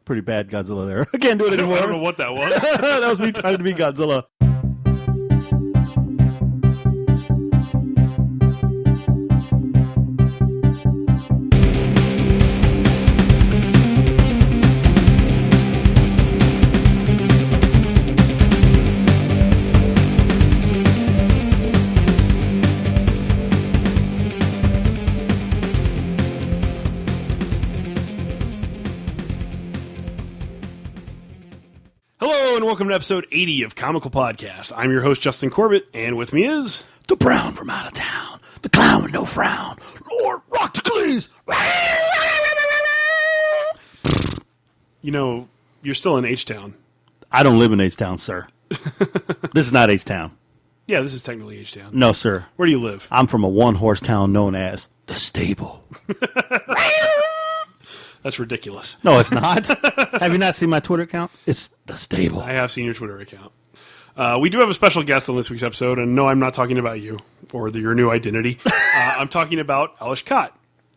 pretty bad Godzilla there. I can't do it anymore. I don't know what that was. That was me trying to be Godzilla. Hello and welcome to episode 80 of Comical Podcast. I'm your host, Justin Corbett, and with me is... The Brown from out of town. The clown with no frown. Lord Rockcleese. You know, you're still in H-Town. I don't live in H-Town, sir. This is not H-Town. Yeah, this is technically H-Town. No, sir. Where do you live? I'm from a one-horse town known as The Stable. That's ridiculous. No, it's not. Have you not seen my Twitter account? It's The Stable. I have seen your Twitter account. We do have a special guest on this week's episode, and no, I'm not talking about you or your new identity. I'm talking about Ales Kot,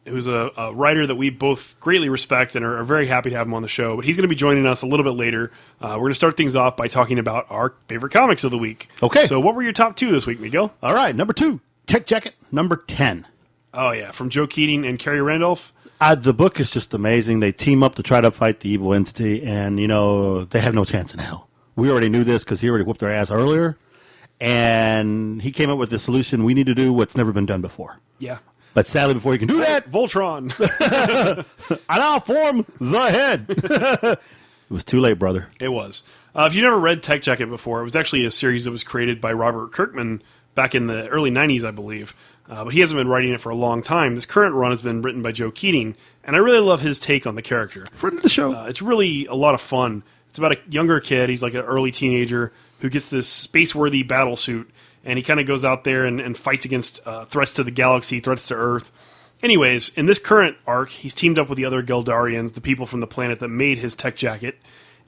who's a writer that we both greatly respect and are very happy to have him on the show. But he's going to be joining us a little bit later. We're going to start things off by talking about our favorite comics of the week. Okay. So what were your top two this week, Miguel? All right, number 2, Tech Jacket, number 10. Oh, yeah, from Joe Keating and Kerry Randolph. The book is just amazing. They team up to try to fight the evil entity, and, you know, they have no chance in hell. We already knew this because he already whooped their ass earlier, and he came up with the solution. We need to do what's never been done before. Yeah. But sadly, before you can do that, Voltron. I now form the head. It was too late, brother. It was. If you never read Tech Jacket before, it was actually a series that was created by Robert Kirkman back in the early 90s, I believe. But he hasn't been writing it for a long time. This current run has been written by Joe Keating, and I really love his take on the character. Friend of the show. It's really a lot of fun. It's about a younger kid. He's like an early teenager who gets this space-worthy battle suit, and he kind of goes out there and fights against threats to the galaxy, threats to Earth. Anyways, in this current arc, he's teamed up with the other Geldarians, the people from the planet that made his Tech Jacket,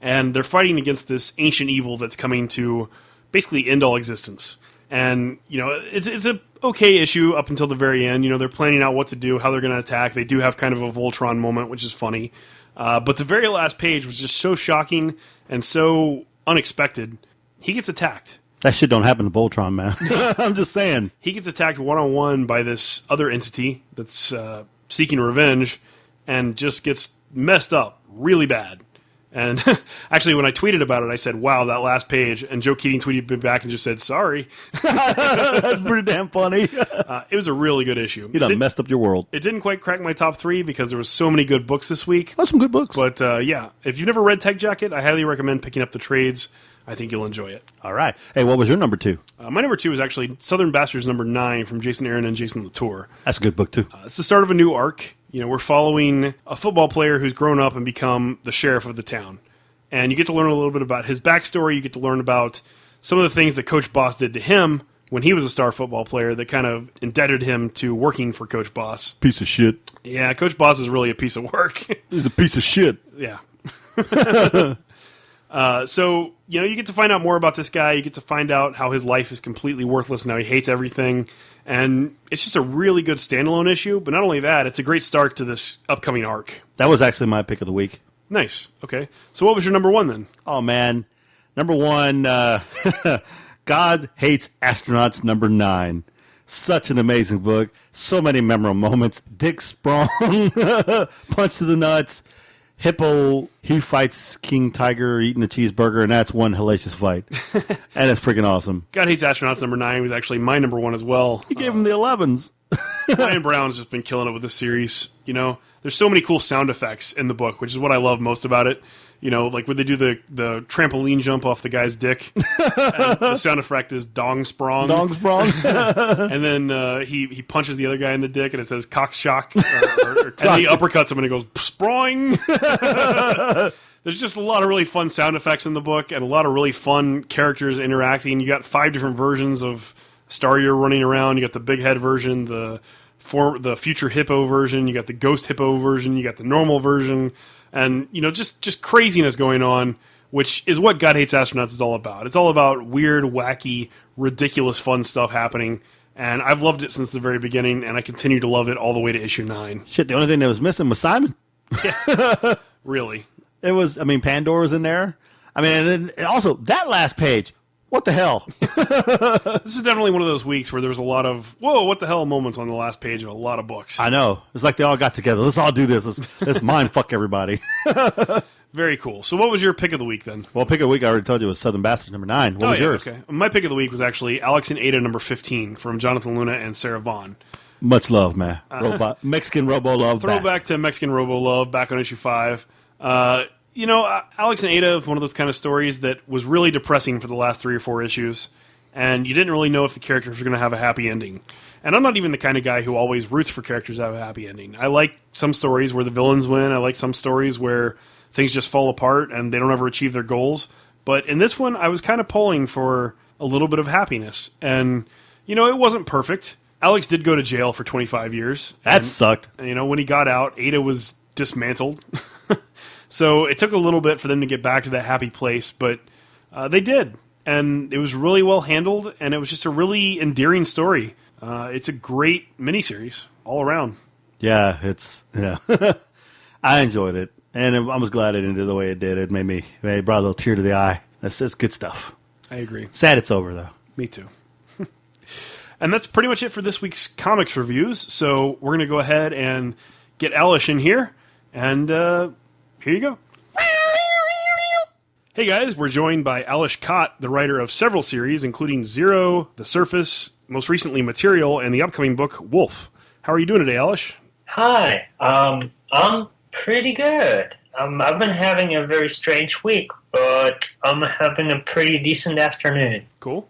and they're fighting against this ancient evil that's coming to basically end all existence. And, you know, it's a okay issue up until the very end. You know, they're planning out what to do, how they're going to attack. They do have kind of a Voltron moment, which is funny. But the very last page was just so shocking and so unexpected. He gets attacked. That shit don't happen to Voltron, man. I'm just saying. He gets attacked one-on-one by this other entity that's seeking revenge and just gets messed up really bad. And actually, when I tweeted about it, I said, wow, that last page. And Joe Keating tweeted me back and just said, sorry. That's pretty damn funny. It was a really good issue. You done messed up your world. It didn't quite crack my top 3 because there was so many good books this week. That's some good books. But yeah, if you've never read Tech Jacket, I highly recommend picking up the trades. I think you'll enjoy it. All right. Hey, what was your number 2? My number 2 is actually Southern Bastards number 9 from Jason Aaron and Jason Latour. That's a good book, too. It's the start of a new arc. You know, we're following a football player who's grown up and become the sheriff of the town. And you get to learn a little bit about his backstory. You get to learn about some of the things that Coach Boss did to him when he was a star football player that kind of indebted him to working for Coach Boss. Piece of shit. Yeah, Coach Boss is really a piece of work. He's a piece of shit. Yeah. So, you know, you get to find out more about this guy. You get to find out how his life is completely worthless now. He hates everything. And it's just a really good standalone issue. But not only that, it's a great start to this upcoming arc. That was actually my pick of the week. Nice. Okay. So what was your number 1 then? Oh, man. Number 1, God Hates Astronauts number 9. Such an amazing book. So many memorable moments. Dick Sprung, punch to the nuts. Hippo, he fights King Tiger eating a cheeseburger, and that's one hellacious fight. And it's freaking awesome. God Hates Astronauts number 9 was actually my number 1 as well. He gave him the 11s. Ryan Brown's just been killing it with this series. You know, there's so many cool sound effects in the book, which is what I love most about it. You know, like when they do the trampoline jump off the guy's dick, and the sound effect is dong sprong. Dong sprong. And then he punches the other guy in the dick, and it says cock shock. And he uppercuts him, and it goes sprong. There's just a lot of really fun sound effects in the book, and a lot of really fun characters interacting. You got 5 different versions of Starrier running around. You got the big head version, the future hippo version. You got the ghost hippo version. You got the normal version. And, you know, just craziness going on, which is what God Hates Astronauts is all about. It's all about weird, wacky, ridiculous, fun stuff happening. And I've loved it since the very beginning, and I continue to love it all the way to issue 9. Shit, the only thing that was missing was Simon. Yeah. Really. It was, I mean, Pandora's in there. I mean, and also, that last page, what the hell? This was definitely one of those weeks where there was a lot of, whoa, what the hell moments on the last page of a lot of books. I know. It's like they all got together. Let's all do this. Let's mind fuck everybody. Very cool. So what was your pick of the week then? Well, pick of the week, I already told you, was Southern Bastards number 9. What was yours? Okay. My pick of the week was actually Alex and Ada number 15 from Jonathan Luna and Sarah Vaughn. Much love, man. Mexican Robo love. Throwback to Mexican Robo love back on issue 5. Alex and Ada is one of those kind of stories that was really depressing for the last 3 or 4 issues, and you didn't really know if the characters were going to have a happy ending. And I'm not even the kind of guy who always roots for characters to have a happy ending. I like some stories where the villains win. I like some stories where things just fall apart and they don't ever achieve their goals. But in this one, I was kind of pulling for a little bit of happiness. And, it wasn't perfect. Alex did go to jail for 25 years. That sucked. And, when he got out, Ada was dismantled. So it took a little bit for them to get back to that happy place, but they did. And it was really well handled, and it was just a really endearing story. It's a great miniseries all around. Yeah, it's, I enjoyed it. And I was glad it ended the way it did. It brought a little tear to the eye. That's good stuff. I agree. Sad it's over, though. Me too. And that's pretty much it for this week's comics reviews. So we're going to go ahead and get Alish in here. And here you go. Hey guys, we're joined by Ales Kot, the writer of several series, including Zero, The Surface, most recently Material, and the upcoming book, Wolf. How are you doing today, Alish? Hi. I'm pretty good. I've been having a very strange week, but I'm having a pretty decent afternoon. Cool.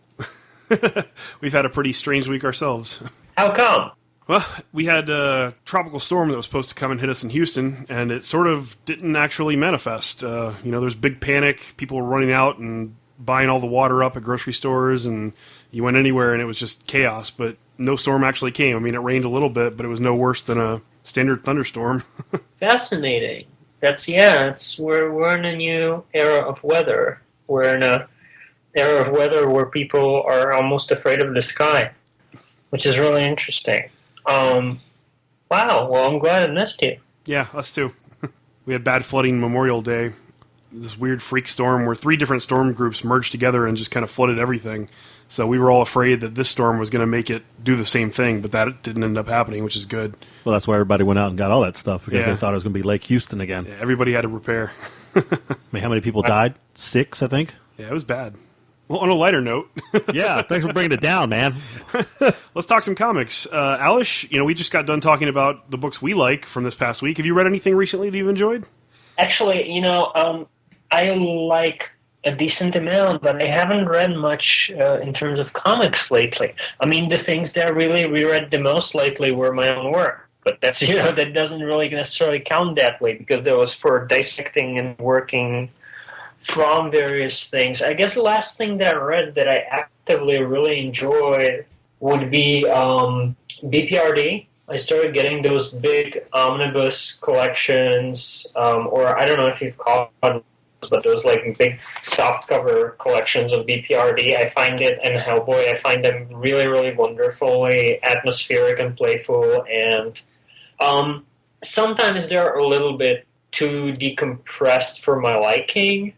We've had a pretty strange week ourselves. How come? Well, we had a tropical storm that was supposed to come and hit us in Houston, and it sort of didn't actually manifest. There's big panic. People were running out and buying all the water up at grocery stores, and you went anywhere, and it was just chaos. But no storm actually came. I mean, it rained a little bit, but it was no worse than a standard thunderstorm. Fascinating. We're in a new era of weather. We're in a era of weather where people are almost afraid of the sky, which is really interesting. Wow, well, I'm glad I missed you. Yeah, us too. We had bad flooding Memorial Day. This weird freak storm where 3 different storm groups merged together and just kind of flooded everything. So we were all afraid that this storm was going to make it do the same thing, but that didn't end up happening, which is good. Well, that's why everybody went out and got all that stuff, because they thought it was going to be Lake Houston again. Yeah, everybody had to prepare. I mean, how many people died? 6, I think? Yeah, it was bad. Well, on a lighter note. Yeah, thanks for bringing it down, man. Let's talk some comics. Alish, we just got done talking about the books we like from this past week. Have you read anything recently that you've enjoyed? Actually, I like a decent amount, but I haven't read much in terms of comics lately. I mean, the things that I really reread the most lately were my own work. But that's, that doesn't really necessarily count that way, because that was for dissecting and working from various things. I guess the last thing that I read that I actively really enjoyed would be BPRD. I started getting those big omnibus collections, or I don't know if you'd call it, but those like big softcover collections of BPRD. I find it, and Hellboy, I find them really, really wonderfully atmospheric and playful, and sometimes they're a little bit too decompressed for my liking,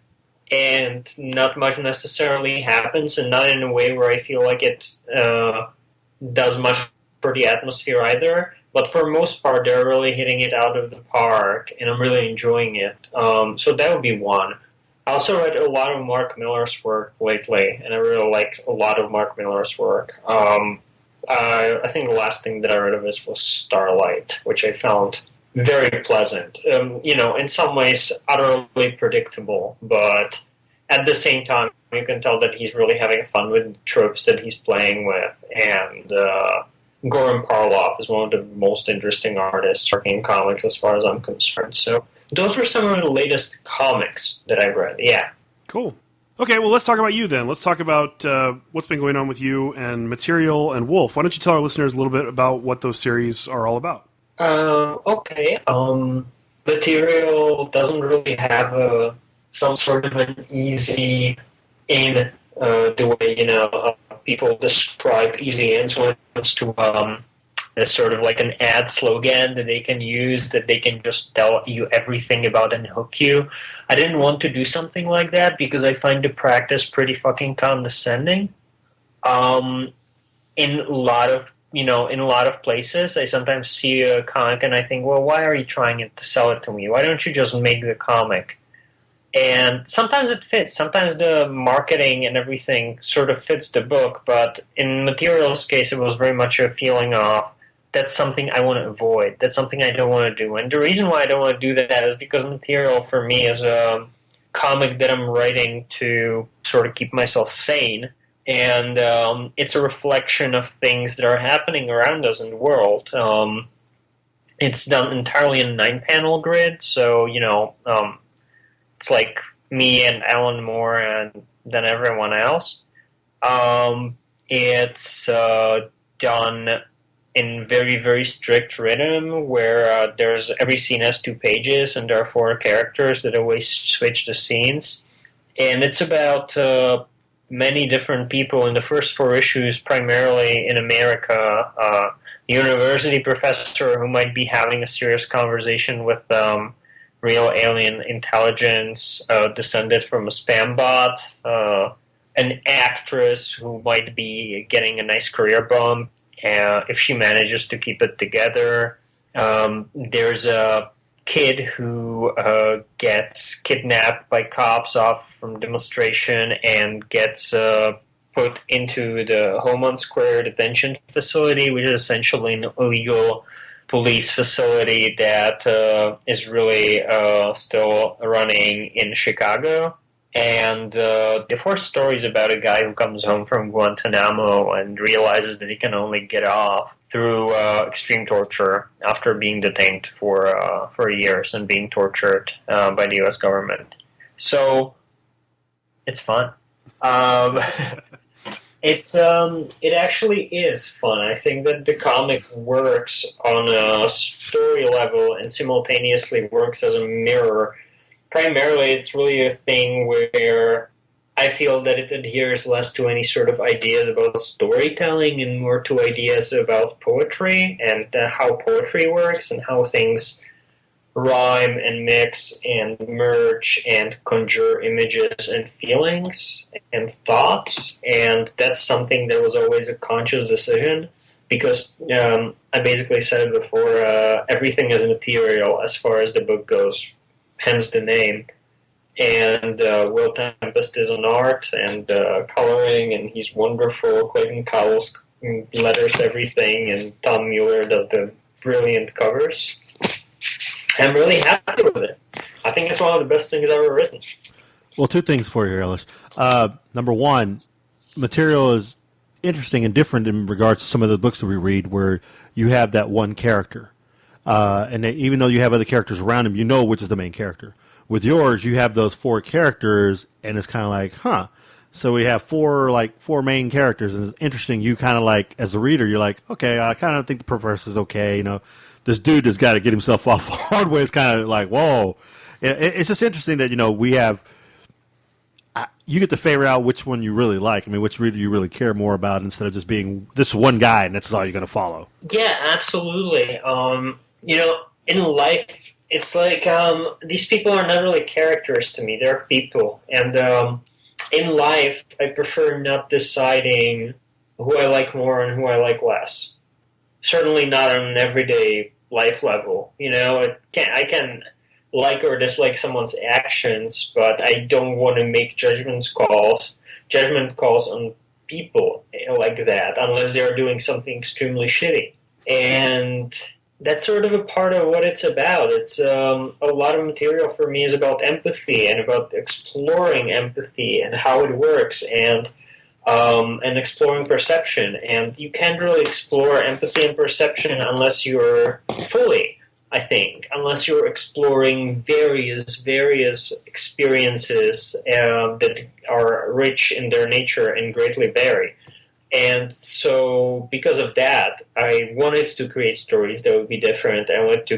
and not much necessarily happens, and not in a way where I feel like it does much for the atmosphere either. But for the most part, they're really hitting it out of the park, and I'm really enjoying it. So that would be one. I also read a lot of Mark Millar's work lately, and I really like a lot of Mark Millar's work. I think the last thing that I read of his was Starlight, which I found very pleasant. In some ways utterly predictable, but at the same time, you can tell that he's really having fun with the tropes that he's playing with. And Goran Parlov is one of the most interesting artists working in comics as far as I'm concerned. So those were some of the latest comics that I read, yeah. Cool. Okay, well, let's talk about you then. Let's talk about what's been going on with you and Material and Wolf. Why don't you tell our listeners a little bit about what those series are all about? Okay. Material doesn't really have some sort of an easy in the way, people describe easy ends when it comes to as sort of like an ad slogan that they can use, that they can just tell you everything about and hook you. I didn't want to do something like that because I find the practice pretty fucking condescending. In a lot of places, I sometimes see a comic and I think, well, why are you trying to sell it to me? Why don't you just make the comic? And sometimes it fits. Sometimes the marketing and everything sort of fits the book, but in Material's case, it was very much a feeling of, that's something I want to avoid. That's something I don't want to do. And the reason why I don't want to do that is because Material, for me, is a comic that I'm writing to sort of keep myself sane. And it's a reflection of things that are happening around us in the world. It's done entirely in 9-panel grid, so, it's like me and Alan Moore and then everyone else. It's done in very, very strict rhythm, where there's every scene has 2 pages, and there are 4 characters that always switch the scenes. And it's about many different people in the first 4 issues, primarily in America. A university professor who might be having a serious conversation with real alien intelligence descended from a spam bot, an actress who might be getting a nice career bump if she manages to keep it together. There's a kid who gets kidnapped by cops off from demonstration and gets put into the Homeland Square detention facility, which is essentially an illegal police facility that is really still running in Chicago. And the 4th story is about a guy who comes home from Guantanamo and realizes that he can only get off through extreme torture after being detained for years and being tortured by the U.S. government. So it's fun. It actually is fun. I think that the comic works on a story level and simultaneously works as a mirror. Primarily, it's really a thing where I feel that it adheres less to any sort of ideas about storytelling and more to ideas about poetry and how poetry works and how things rhyme and mix and merge and conjure images and feelings and thoughts. And that's something that was always a conscious decision because I basically said it before, everything is material as far as the book goes. Hence the name. And Will Tempest is on art and coloring, and he's wonderful. Clayton Cowles letters everything, and Tom Mueller does the brilliant covers. I'm really happy with it. I think it's one of the best things I've ever written. Well, 2 things for you, Ales. Number 1, Material is interesting and different in regards to some of the books that we read where you have that one character. And even though you have other characters around him, you know which is the main character. With yours, you have those 4 characters, and it's kind of like, huh. So we have 4 main characters, and it's interesting. You kind of like, as a reader, you're like, okay, I kind of think the professor is okay. This dude has got to get himself off the hard way. It's kind of like, whoa. It's just interesting that, we have, you get to figure out which one you really like. I mean, which reader you really care more about instead of just being this one guy, and that's all you're going to follow. Yeah, absolutely. In life, it's like these people are not really characters to me. They're people. And in life, I prefer not deciding who I like more and who I like less. Certainly not on an everyday life level. I can like or dislike someone's actions, but I don't want to make judgment calls on people like that unless they're doing something extremely shitty. And that's sort of a part of what it's about. It's a lot of material for me is about empathy and about exploring empathy and how it works and exploring perception. And you can't really explore empathy and perception unless you're fully, I think, unless you're exploring various experiences that are rich in their nature and greatly vary. And so, because of that, I wanted to create stories that would be different. I wanted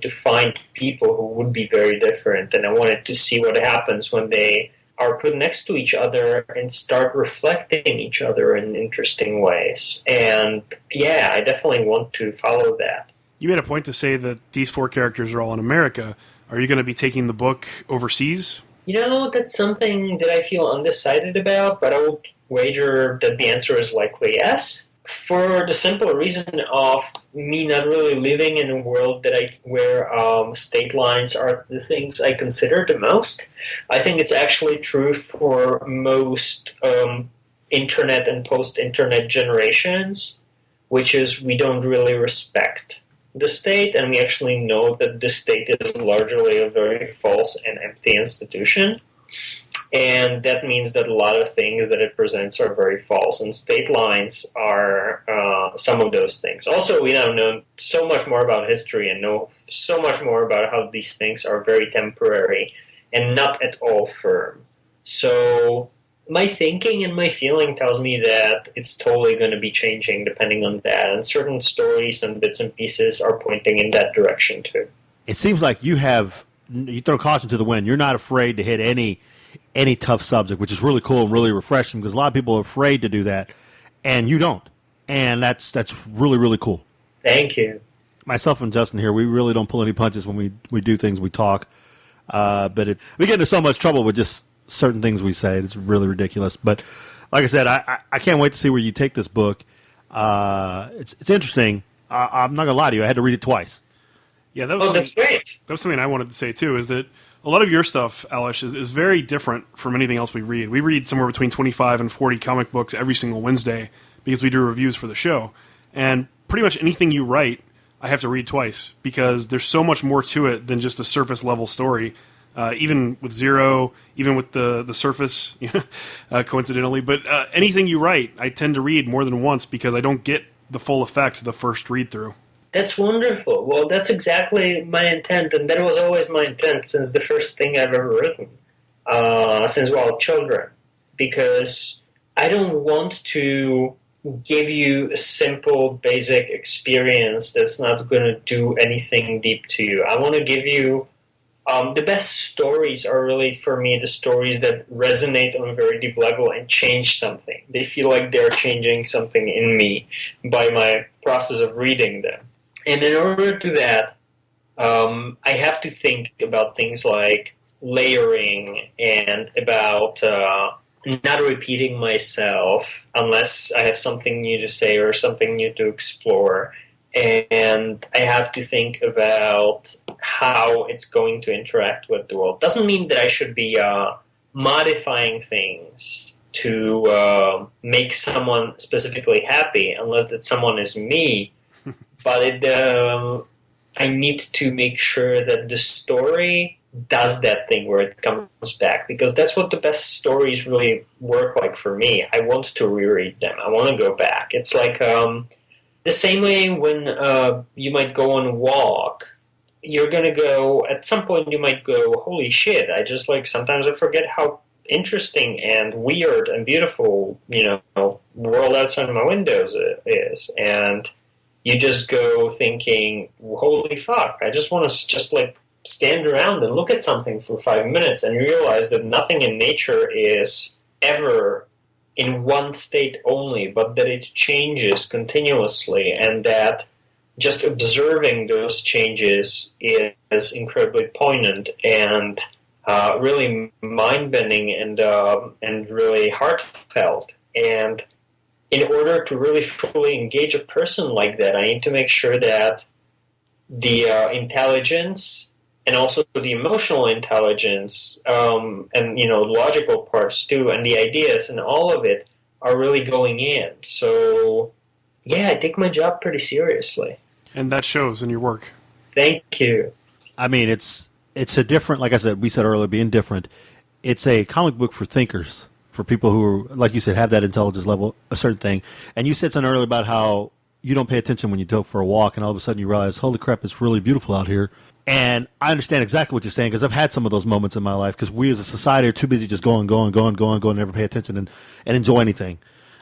to find people who would be very different, and I wanted to see what happens when they are put next to each other and start reflecting each other in interesting ways. And yeah, I definitely want to follow that. You made a point to say that these 4 characters are all in America. Are you going to be taking the book overseas? That's something that I feel undecided about, but I would wager that the answer is likely yes. For the simple reason of me not really living in a world where state lines are the things I consider the most. I think it's actually true for most internet and post-internet generations, which is we don't really respect the state, and we actually know that the state is largely a very false and empty institution. And that means that a lot of things that it presents are very false, and state lines are some of those things. Also, we now know so much more about history and know so much more about how these things are very temporary and not at all firm. So my thinking and my feeling tells me that it's totally going to be changing depending on that, and certain stories and bits and pieces are pointing in that direction too. It seems like you throw caution to the wind. You're not afraid to hit any tough subject, which is really cool and really refreshing, because a lot of people are afraid to do that, and you don't. And that's really, really cool. Thank you. Myself and Justin here, we really don't pull any punches when we do things, we talk. But we get into so much trouble with just certain things we say. It's really ridiculous. But like I said, I can't wait to see where you take this book. It's interesting. I'm not going to lie to you. I had to read it twice. Yeah, that's great. That was something I wanted to say, too, is that a lot of your stuff, Ales, is very different from anything else we read. We read somewhere between 25 and 40 comic books every single Wednesday because we do reviews for the show. And pretty much anything you write, I have to read twice because there's so much more to it than just a surface-level story. Even with Zero, even with the Surface, coincidentally. But anything you write, I tend to read more than once because I don't get the full effect the first read-through. That's wonderful. Well, that's exactly my intent, and that was always my intent since the first thing I've ever written, since we were children. Because I don't want to give you a simple, basic experience that's not going to do anything deep to you. I want to give you the best stories are really, for me, the stories that resonate on a very deep level and change something. They feel like they're changing something in me by my process of reading them. And in order to do that, I have to think about things like layering and about not repeating myself unless I have something new to say or something new to explore. And I have to think about how it's going to interact with the world. Doesn't mean that I should be modifying things to make someone specifically happy, unless that someone is me. But I need to make sure that the story does that thing where it comes back, because that's what the best stories really work like for me. I want to reread them. I want to go back. It's like the same way when you might go on a walk. You're going to go, at some point you might go, holy shit, sometimes I forget how interesting and weird and beautiful, the world outside my windows is. And you just go thinking, holy fuck, I just want to stand around and look at something for 5 minutes and realize that nothing in nature is ever in one state only, but that it changes continuously, and that just observing those changes is incredibly poignant and really mind-bending and really heartfelt. And in order to really fully engage a person like that, I need to make sure that the intelligence and also the emotional intelligence and logical parts too, and the ideas and all of it are really going in. So yeah, I take my job pretty seriously. And that shows in your work. Thank you. I mean, it's a different, like I said, we said earlier, being different. It's a comic book for thinkers, for people who, like you said, have that intelligence level, a certain thing. And you said something earlier about how you don't pay attention when you go for a walk, and all of a sudden you realize, holy crap, it's really beautiful out here. And I understand exactly what you're saying, because I've had some of those moments in my life, because we as a society are too busy just going, never pay attention and enjoy anything.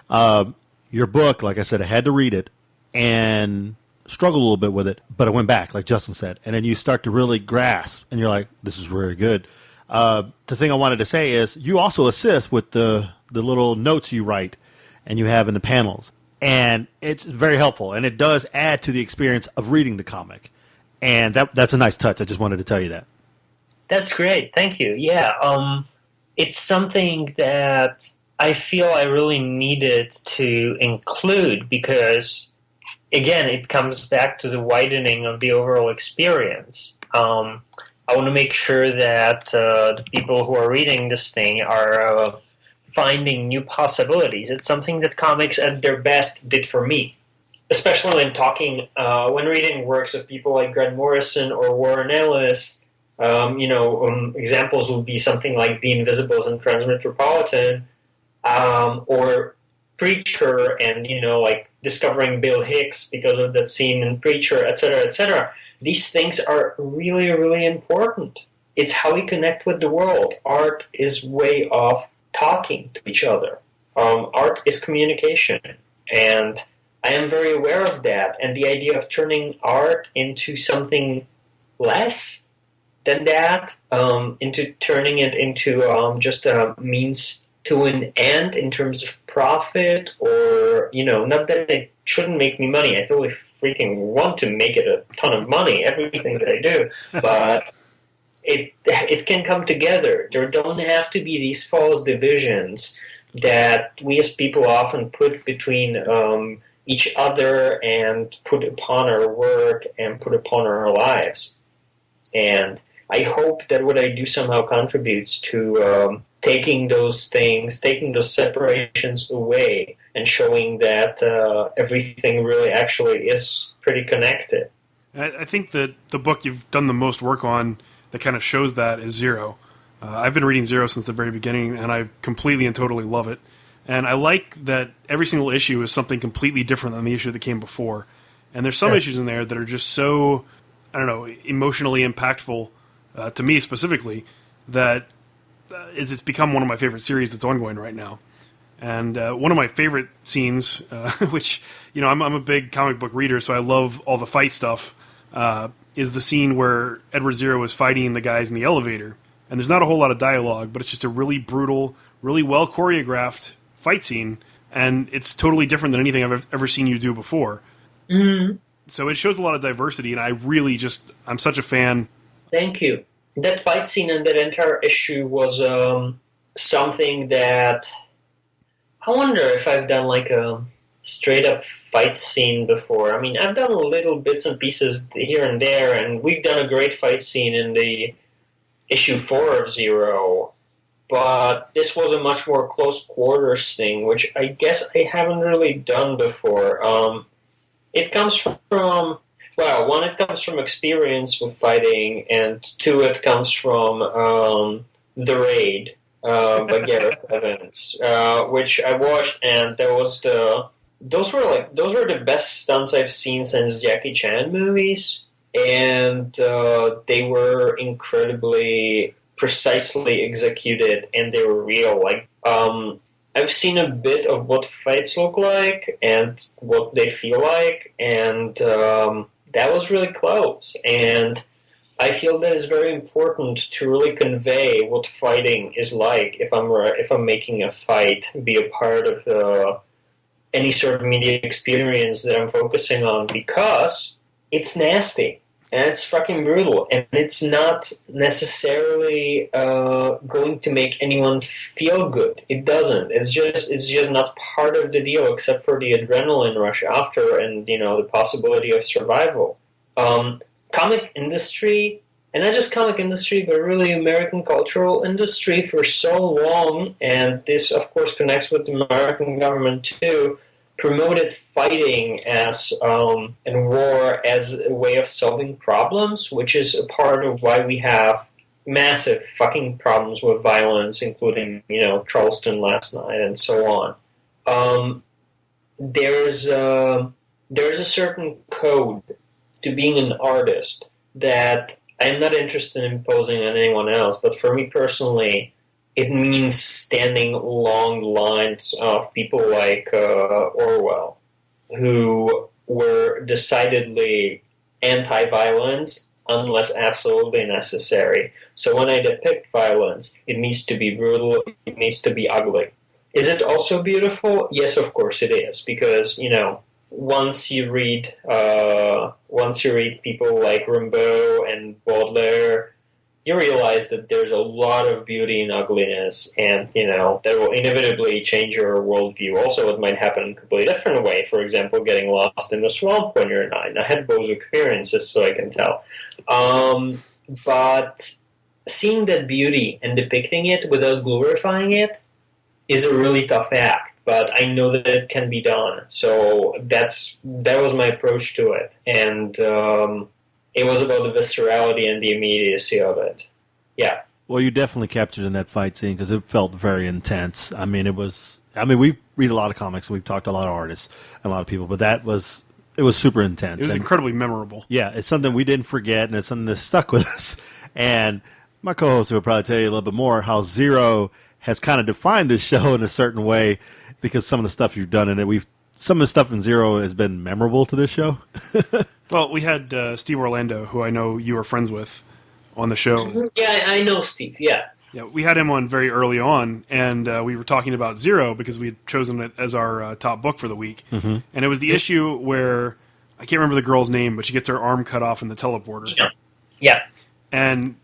Your book, like I said, I had to read it and struggle a little bit with it, but I went back, like Justin said, and then you start to really grasp, and you're like, this is very good. The thing I wanted to say is you also assist with the little notes you write and you have in the panels. And it's very helpful, and it does add to the experience of reading the comic. And that's a nice touch. I just wanted to tell you that. That's great. Thank you. Yeah, it's something that I feel I really needed to include because, again, it comes back to the widening of the overall experience. I want to make sure that the people who are reading this thing are finding new possibilities. It's something that comics at their best did for me, especially when reading works of people like Grant Morrison or Warren Ellis. Examples would be something like The Invisibles and Transmetropolitan, or Preacher, and like discovering Bill Hicks because of that scene in Preacher, etc., etc. These things are really, really important. It's how we connect with the world. Art is a way of talking to each other. Art is communication, and I am very aware of that. And the idea of turning art into something less than that, into turning it into just a means to an end in terms of profit, or not that it shouldn't make me money. I totally freaking want to make it a ton of money, everything that I do, but it can come together. There don't have to be these false divisions that we as people often put between each other and put upon our work and put upon our lives. And I hope that what I do somehow contributes to taking those separations away and showing that everything really actually is pretty connected. I think that the book you've done the most work on that kind of shows that is Zero. I've been reading Zero since the very beginning, and I completely and totally love it. And I like that every single issue is something completely different than the issue that came before. And there's some issues in there that are just so, emotionally impactful to me specifically, that it's become one of my favorite series that's ongoing right now. And one of my favorite scenes, which, I'm a big comic book reader, so I love all the fight stuff, is the scene where Edward Zero is fighting the guys in the elevator. And there's not a whole lot of dialogue, but it's just a really brutal, really well choreographed fight scene, and it's totally different than anything I've ever seen you do before. Mm-hmm. So it shows a lot of diversity, and I'm such a fan. Thank you. That fight scene and that entire issue was something that I wonder if I've done like a straight-up fight scene before. I mean, I've done little bits and pieces here and there, and we've done a great fight scene in the issue 4 of Zero, but this was a much more close quarters thing, which I guess I haven't really done before. It comes from, one, it comes from experience with fighting, and two, it comes from The Raid by Gareth Evans, which I watched, and those were the best stunts I've seen since Jackie Chan movies, and they were incredibly precisely executed, and they were real. I've seen a bit of what fights look like and what they feel like, and that was really close. And I feel that it's very important to really convey what fighting is like if I'm making a fight be a part of any sort of media experience that I'm focusing on, because it's nasty. And it's fucking brutal, and it's not necessarily going to make anyone feel good. It doesn't. It's just not part of the deal, except for the adrenaline rush after, and the possibility of survival. Comic industry, and not just comic industry, but really American cultural industry for so long, and this of course connects with the American government too, promoted fighting as and war as a way of solving problems, which is a part of why we have massive fucking problems with violence, including Charleston last night and so on. There's a certain code to being an artist that I'm not interested in imposing on anyone else, but for me personally, it means standing long lines of people like Orwell, who were decidedly anti-violence unless absolutely necessary. So when I depict violence, it needs to be brutal, it needs to be ugly. Is it also beautiful? Yes, of course it is, because, once you read people like Rimbaud and Baudelaire, you realize that there's a lot of beauty in ugliness, and, that will inevitably change your worldview. Also, it might happen in a completely different way. For example, getting lost in a swamp when you're 9. I had both experiences, so I can tell. But seeing that beauty and depicting it without glorifying it is a really tough act. But I know that it can be done. So that was my approach to it. And it was about the viscerality and the immediacy of it. Yeah. Well, you definitely captured in that fight scene because it felt very intense. I mean, we read a lot of comics and we've talked to a lot of artists and a lot of people, but it was super intense. It was incredibly memorable. Yeah, it's something we didn't forget, and it's something that stuck with us. And my co-host will probably tell you a little bit more how Zero has kind of defined this show in a certain way, because some of the stuff you've done in it, some of the stuff in Zero has been memorable to this show. Well, we had Steve Orlando, who I know you were friends with, on the show. Mm-hmm. Yeah, I know Steve, yeah. Yeah, we had him on very early on, and we were talking about Zero because we had chosen it as our top book for the week. Mm-hmm. And it was the issue where, I can't remember the girl's name, but she gets her arm cut off in the teleporter. Yeah. And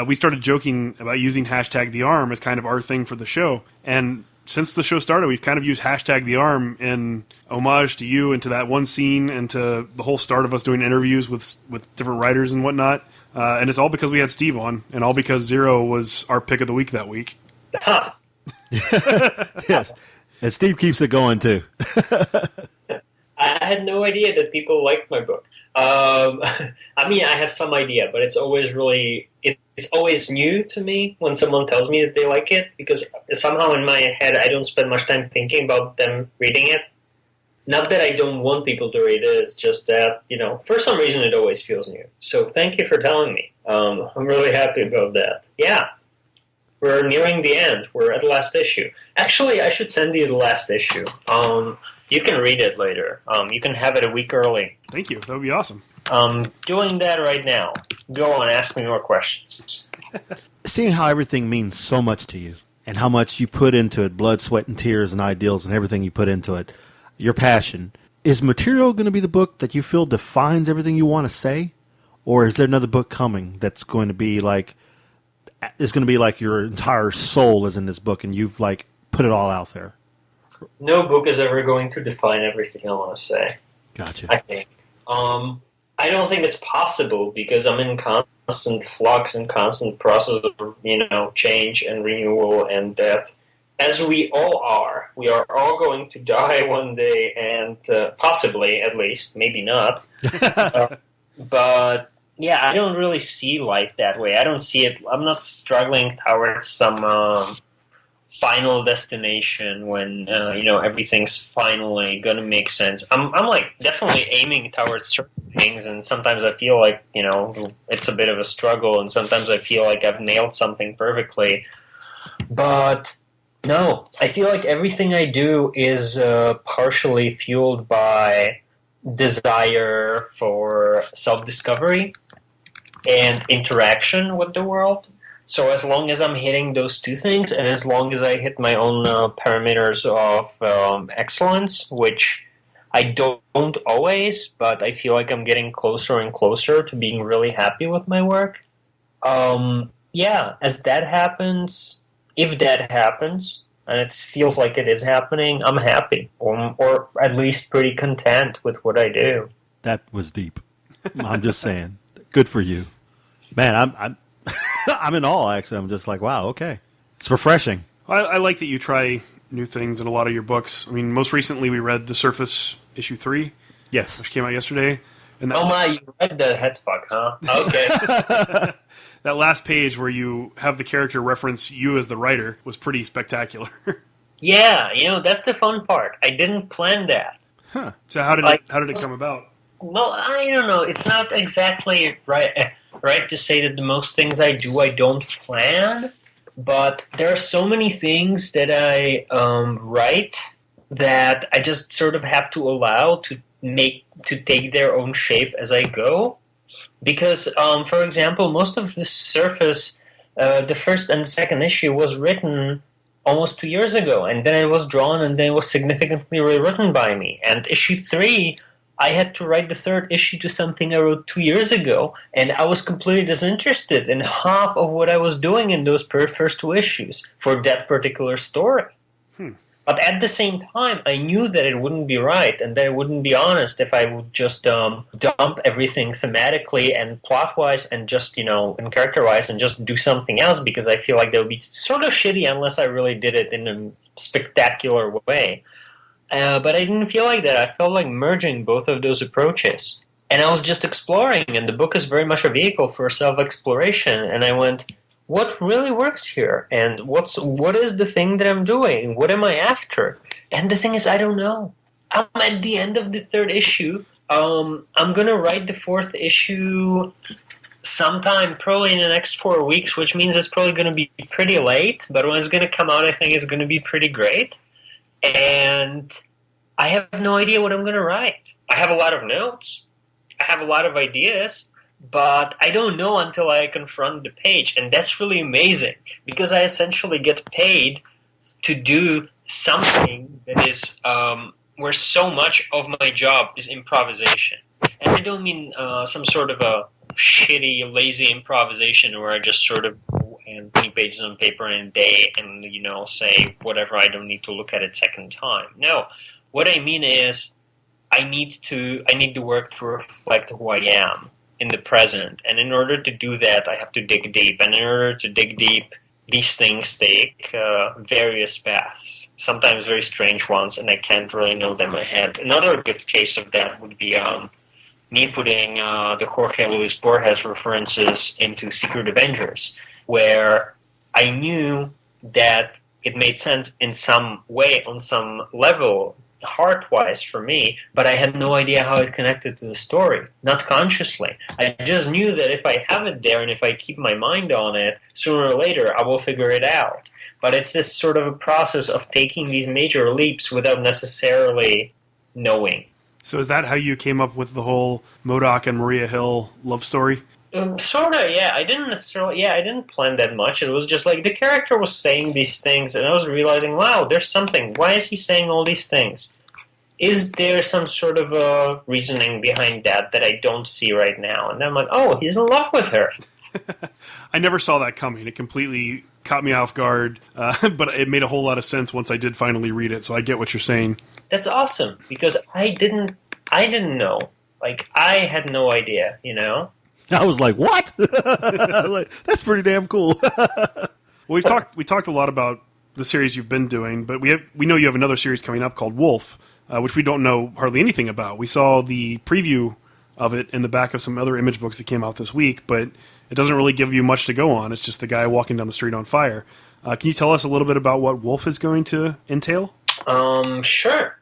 we started joking about using hashtag the arm as kind of our thing for the show. And since the show started, we've kind of used hashtag the arm in homage to you and to that one scene and to the whole start of us doing interviews with different writers and whatnot. And it's all because we had Steve on, and all because Zero was our pick of the week that week. Ha! Yes. And Steve keeps it going, too. I had no idea that people liked my book. I mean, I have some idea, but it's always it's always new to me when someone tells me that they like it, because somehow in my head I don't spend much time thinking about them reading it. Not that I don't want people to read it, it's just that, for some reason it always feels new. So thank you for telling me. I'm really happy about that. Yeah. We're nearing the end. We're at the last issue. Actually, I should send you the last issue. You can read it later. You can have it a week early. Thank you. That would be awesome. Doing that right now. Go on, ask me more questions. Seeing how everything means so much to you and how much you put into it, blood, sweat, and tears and ideals and everything you put into it, your passion, is Material going to be the book that you feel defines everything you want to say? Or is there another book coming that's going to be like, your entire soul is in this book and you've put it all out there? No book is ever going to define everything I want to say. Gotcha. I think. I don't think it's possible because I'm in constant flux and constant process of, change and renewal and death. As we all are. We are all going to die one day, and possibly, at least, maybe not. But, yeah, I don't really see life that way. I don't see it. I'm not struggling towards some final destination when, everything's finally going to make sense. I'm definitely aiming towards certain things, and sometimes I feel like, it's a bit of a struggle, and sometimes I feel like I've nailed something perfectly. But no, I feel like everything I do is partially fueled by desire for self-discovery and interaction with the world. So as long as I'm hitting those two things, and as long as I hit my own parameters of excellence, which I don't always, but I feel like I'm getting closer and closer to being really happy with my work. As that happens, if that happens, and it feels like it is happening, I'm happy, or at least pretty content with what I do. That was deep. I'm just saying. Good for you. Man, I'm I'm in awe, actually. I'm just like, wow, okay. It's refreshing. I like that you try new things in a lot of your books. I mean, most recently we read The Surface issue 3. Yes. Which came out yesterday. And oh my, you read the head fuck, huh? Okay. That last page where you have the character reference you as the writer was pretty spectacular. Yeah, that's the fun part. I didn't plan that. Huh. So how did it come about? Well, I don't know. It's not exactly right to say that the most things I do I don't plan, but there are so many things that I write that I just sort of have to allow to take their own shape as I go. Because, for example, most of the surface, the first and second issue was written almost 2 years ago, and then it was drawn and then it was significantly rewritten by me. And issue 3, I had to write the third issue to something I wrote 2 years ago, and I was completely disinterested in half of what I was doing in those first 2 issues for that particular story. But at the same time, I knew that it wouldn't be right and that it wouldn't be honest if I would just dump everything thematically and plot-wise and just, and character-wise and just do something else, because I feel like that would be sort of shitty unless I really did it in a spectacular way. But I didn't feel like that. I felt like merging both of those approaches. And I was just exploring, and the book is very much a vehicle for self-exploration. And I went, what really works here? And what is the thing that I'm doing? What am I after? And the thing is, I don't know. I'm at the end of the third issue. I'm going to write the fourth issue sometime probably in the next 4 weeks, which means it's probably going to be pretty late. But when it's going to come out, I think it's going to be pretty great. And I have no idea what I'm going to write. I have a lot of notes. I have a lot of ideas. But I don't know until I confront the page. And that's really amazing, because I essentially get paid to do something that is where so much of my job is improvisation. And I don't mean some sort of a shitty, lazy improvisation where I just sort of and 20 pages on paper in a day and, say whatever, I don't need to look at it second time. No, what I mean is I need the work to reflect who I am in the present. And in order to do that, I have to dig deep. And in order to dig deep, these things take various paths, sometimes very strange ones, and I can't really know them ahead. Another good case of that would be me putting the Jorge Luis Borges references into Secret Avengers, where I knew that it made sense in some way, on some level, heart-wise for me, but I had no idea how it connected to the story, not consciously. I just knew that if I have it there and if I keep my mind on it, sooner or later I will figure it out. But it's this sort of a process of taking these major leaps without necessarily knowing. So is that how you came up with the whole MODOK and Maria Hill love story? Sort of, yeah. I didn't plan that much. It was just like the character was saying these things, and I was realizing, wow, there's something. Why is he saying all these things? Is there some sort of a reasoning behind that I don't see right now? And I'm like, oh, he's in love with her. I never saw that coming. It completely caught me off guard, but it made a whole lot of sense once I did finally read it, so I get what you're saying. That's awesome, because I didn't know. Like, I had no idea, I was like, what? That's pretty damn cool. Well, we talked a lot about the series you've been doing, but we know you have another series coming up called Wolf, which we don't know hardly anything about. We saw the preview of it in the back of some other Image books that came out this week, but it doesn't really give you much to go on. It's just the guy walking down the street on fire. Can you tell us a little bit about what Wolf is going to entail? Sure.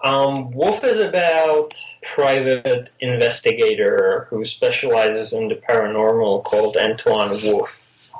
Wolf is about private investigator who specializes in the paranormal called Antoine Wolf.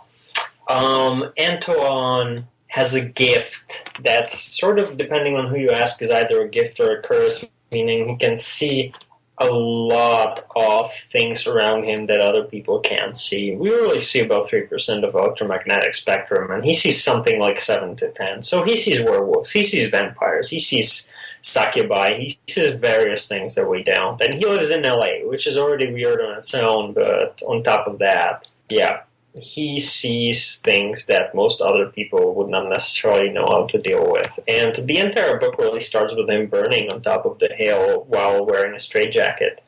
Antoine has a gift that's sort of, depending on who you ask, is either a gift or a curse, meaning he can see a lot of things around him that other people can't see. We really see about 3% of electromagnetic spectrum, and he sees something like 7 to 10. So he sees werewolves, he sees vampires, he sees succubi, he sees various things that we don't. And he lives in LA, which is already weird on its own, but on top of that, yeah, he sees things that most other people would not necessarily know how to deal with. And the entire book really starts with him burning on top of the hill while wearing a straitjacket.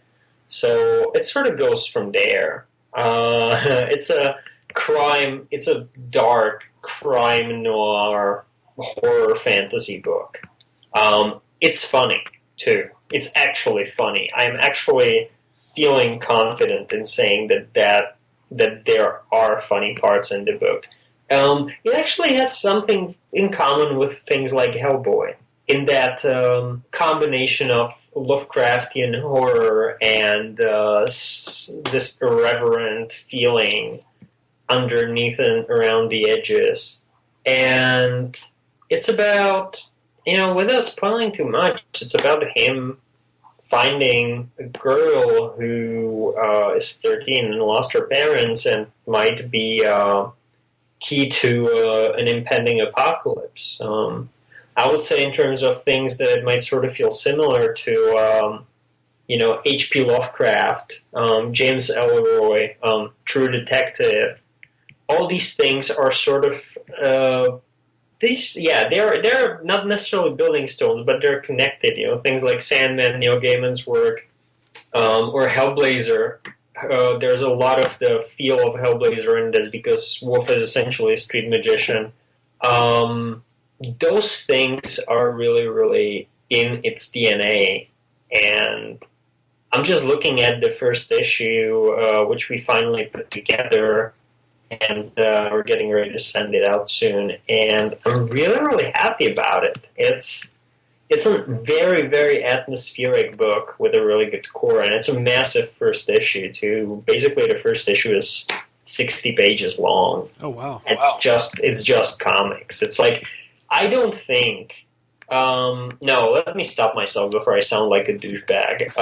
So it sort of goes from there. It's a dark crime noir horror fantasy book. It's funny, too. It's actually funny. I'm actually feeling confident in saying that there are funny parts in the book. It actually has something in common with things like Hellboy, in that combination of Lovecraftian horror and this irreverent feeling underneath and around the edges. And it's about, without spoiling too much, it's about him finding a girl who is 13 and lost her parents and might be key to an impending apocalypse. I would say in terms of things that might sort of feel similar to, H.P. Lovecraft, James Ellroy, True Detective. All these things are sort of they're not necessarily building stones, but they're connected. Things like Sandman, Neil Gaiman's work, or Hellblazer. There's a lot of the feel of Hellblazer in this because Wolf is essentially a street magician. Those things are really, really in its DNA, and I'm just looking at the first issue, which we finally put together, and we're getting ready to send it out soon, and I'm really, really happy about it. It's a very, very atmospheric book with a really good core, and it's a massive first issue, too. Basically, the first issue is 60 pages long. Oh, wow. It's just comics. It's like, I don't think... no, let me stop myself before I sound like a douchebag.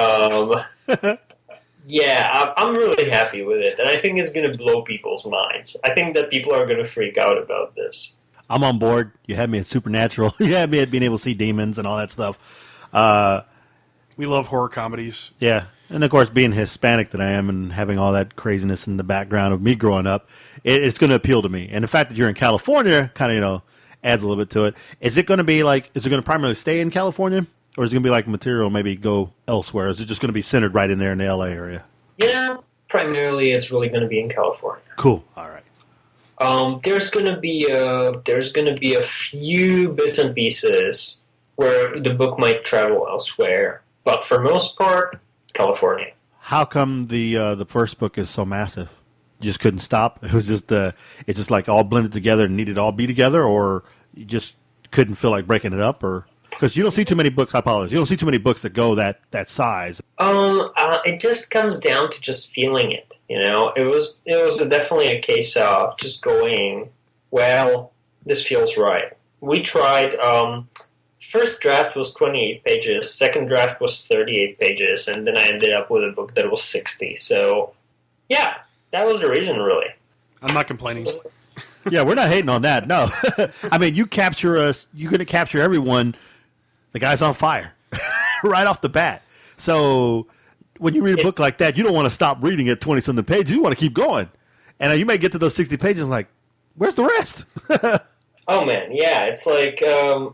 Yeah, I'm really happy with it, and I think it's going to blow people's minds. I think that people are going to freak out about this. I'm on board. You had me at Supernatural. You had me at being able to see demons and all that stuff. We love horror comedies. Yeah, and of course, being Hispanic that I am and having all that craziness in the background of me growing up, it's going to appeal to me. And the fact that you're in California kind of, adds a little bit to it. Is it going to primarily stay in California? Or is it going to be like material maybe go elsewhere? Is it just going to be centered right in there in the LA area? Yeah, primarily it's really going to be in California. Cool. All right. There's going to be a few bits and pieces where the book might travel elsewhere, but for most part, California. How come the first book is so massive? You just couldn't stop? It was just it's just like all blended together and needed to all be together, or you just couldn't feel like breaking it up, or because you don't see too many books. I apologize. You don't see too many books that go that size. It just comes down to just feeling it. It was definitely a case of just going, well, this feels right. We tried. First draft was 28 pages. Second draft was 38 pages, and then I ended up with a book that was 60. So, yeah, that was the reason, really. I'm not complaining. Yeah, we're not hating on that. No, I mean, you capture us. You're going to capture everyone. The guy's on fire right off the bat. So when you read a book like that, you don't want to stop reading at 20-something pages. You want to keep going. And you may get to those 60 pages and like, where's the rest? Oh, man, yeah. It's like,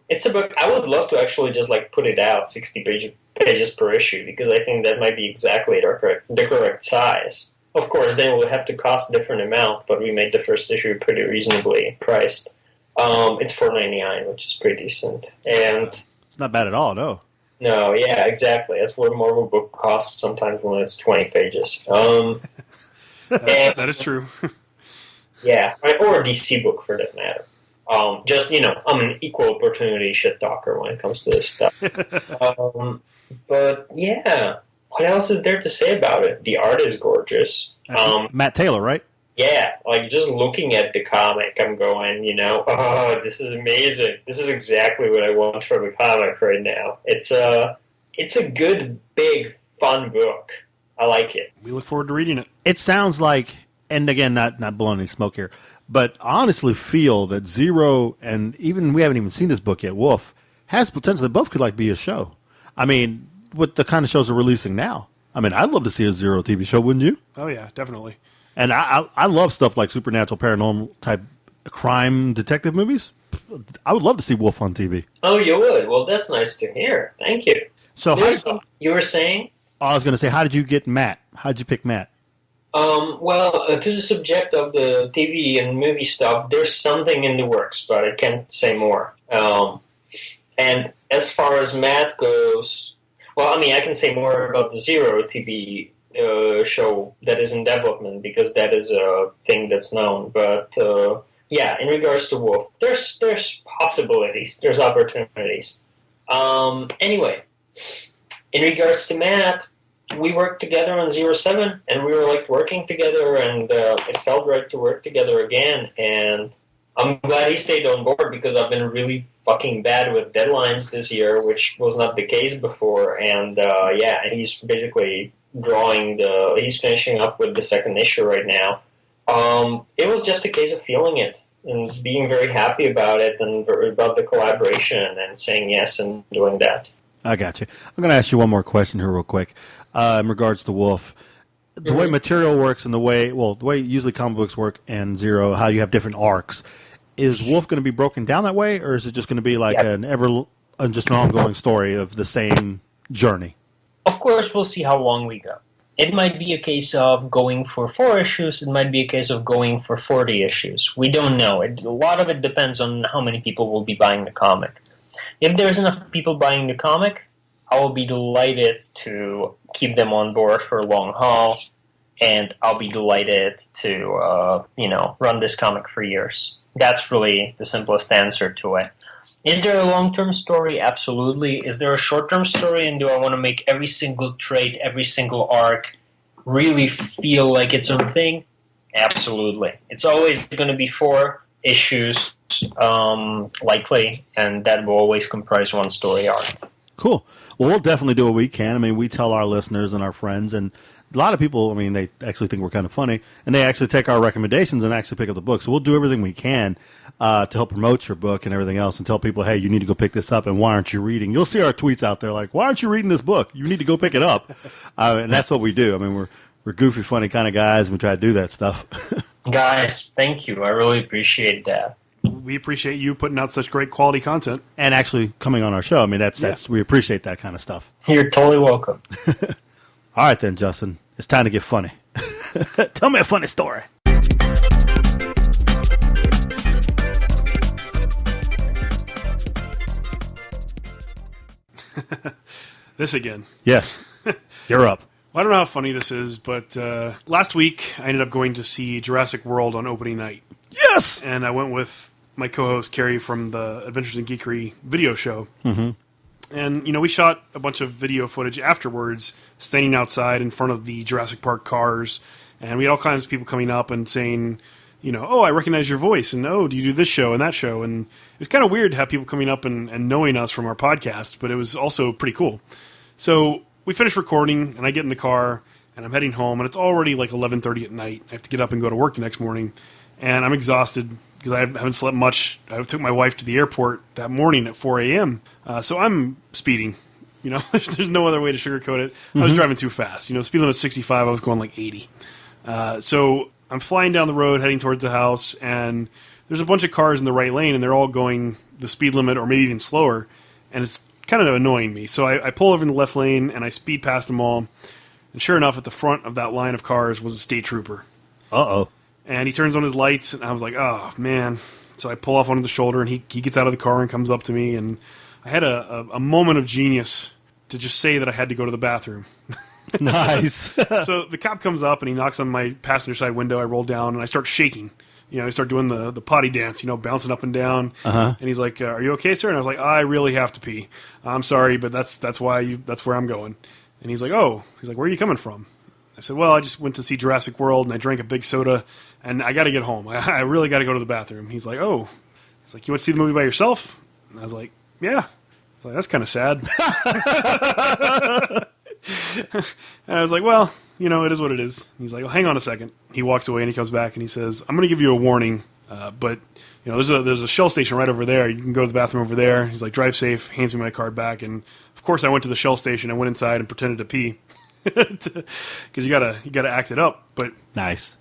it's a book. I would love to actually just put it out 60 pages per issue because I think that might be exactly the correct size. Of course, then it will have to cost a different amount, but we made the first issue pretty reasonably priced. It's $4.99, which is pretty decent. And it's not bad at all, no. No, yeah, exactly. That's what more of a book costs sometimes when it's 20 pages. That is true. Yeah, or a DC book for that matter. I'm an equal opportunity shit talker when it comes to this stuff. But yeah, what else is there to say about it? The art is gorgeous. Matt Taylor, right? Yeah, just looking at the comic, I'm going, oh, this is amazing. This is exactly what I want from a comic right now. It's a good, big, fun book. I like it. We look forward to reading it. It sounds like, and again, not blowing any smoke here, but I honestly feel that Zero, and even we haven't even seen this book yet, Wolf, has potential that both could be a show. I mean, with the kind of shows they're releasing now. I mean, I'd love to see a Zero TV show, wouldn't you? Oh, yeah, definitely. And I love stuff like supernatural, paranormal type crime detective movies. I would love to see Wolf on TV. Oh, you would? Well, that's nice to hear. Thank you. So you were saying? I was going to say, how did you get Matt? How did you pick Matt? Well, to the subject of the TV and movie stuff, there's something in the works, but I can't say more. And as far as Matt goes, well, I mean, I can say more about the Zero TV show that is in development because that is a thing that's known. But yeah, in regards to Wolf, there's possibilities, there's opportunities. Anyway, in regards to Matt, we worked together on 07, and we were working together, and it felt right to work together again. And I'm glad he stayed on board because I've been really fucking bad with deadlines this year, which was not the case before. And he's basically he's finishing up with the second issue right now. It was just a case of feeling it and being very happy about it and about the collaboration and saying yes and doing that. I got you. I'm going to ask you one more question here real quick in regards to Wolf. The way material works and the way usually comic books work and Zero, how you have different arcs, is Wolf going to be broken down that way, or is it just going to be like just an ongoing story of the same journey? Of course, we'll see how long we go. It might be a case of going for 4 issues. It might be a case of going for 40 issues. We don't know. A lot of it depends on how many people will be buying the comic. If there's enough people buying the comic, I will be delighted to keep them on board for a long haul, and I'll be delighted to run this comic for years. That's really the simplest answer to it. Is there a long-term story? Absolutely. Is there a short-term story, and do I want to make every single trait, every single arc really feel like its own thing? Absolutely. It's always going to be 4 issues, likely, and that will always comprise one story arc. Cool. Well, we'll definitely do what we can. I mean, we tell our listeners and our friends, and a lot of people, I mean, they actually think we're kind of funny, and they actually take our recommendations and actually pick up the book. So we'll do everything we can to help promote your book and everything else and tell people, hey, you need to go pick this up, and why aren't you reading? You'll see our tweets out there like, why aren't you reading this book? You need to go pick it up. And that's what we do. I mean, we're goofy, funny kind of guys, and we try to do that stuff. Guys, thank you. I really appreciate that. We appreciate you putting out such great quality content. And actually coming on our show. I mean, that's we appreciate that kind of stuff. You're totally welcome. All right, then, Justin. It's time to get funny. Tell me a funny story. This again. Yes. You're up. Well, I don't know how funny this is, but last week I ended up going to see Jurassic World on opening night. Yes! And I went with my co-host Carrie from the Adventures in Geekery video show. Mm-hmm. And, we shot a bunch of video footage afterwards, standing outside in front of the Jurassic Park cars. And we had all kinds of people coming up and saying, oh, I recognize your voice. And, oh, do you do this show and that show? And it was kind of weird to have people coming up and knowing us from our podcast, but it was also pretty cool. So we finished recording, and I get in the car, and I'm heading home, and it's already like 11:30 at night. I have to get up and go to work the next morning. And I'm exhausted because I haven't slept much. I took my wife to the airport that morning at 4 a.m. So I'm speeding. There's no other way to sugarcoat it. I was driving too fast. The speed limit was 65. I was going like 80. So I'm flying down the road, heading towards the house, and there's a bunch of cars in the right lane, and they're all going the speed limit or maybe even slower. And it's kind of annoying me. So I pull over in the left lane, and I speed past them all. And sure enough, at the front of that line of cars was a state trooper. Uh-oh. And he turns on his lights, and I was like, oh, man. So I pull off onto the shoulder, and he gets out of the car and comes up to me. And I had a moment of genius to just say that I had to go to the bathroom. Nice. So the cop comes up, and he knocks on my passenger side window. I roll down, and I start shaking. I start doing the potty dance, bouncing up and down. Uh-huh. And he's like, are you okay, sir? And I was like, I really have to pee. I'm sorry, but that's where I'm going. And he's like, oh. He's like, where are you coming from? I said, well, I just went to see Jurassic World, and I drank a big soda, and I got to get home. I really got to go to the bathroom. He's like, oh. He's like, you want to see the movie by yourself? And I was like, yeah. He's like, that's kind of sad. And I was like, well, it is what it is. He's like, well, hang on a second. He walks away, and he comes back, and he says, I'm going to give you a warning, but there's a Shell station right over there. You can go to the bathroom over there. He's like, drive safe, hands me my card back. And, of course, I went to the Shell station. I went inside and pretended to pee. Because you gotta act it up. But nice.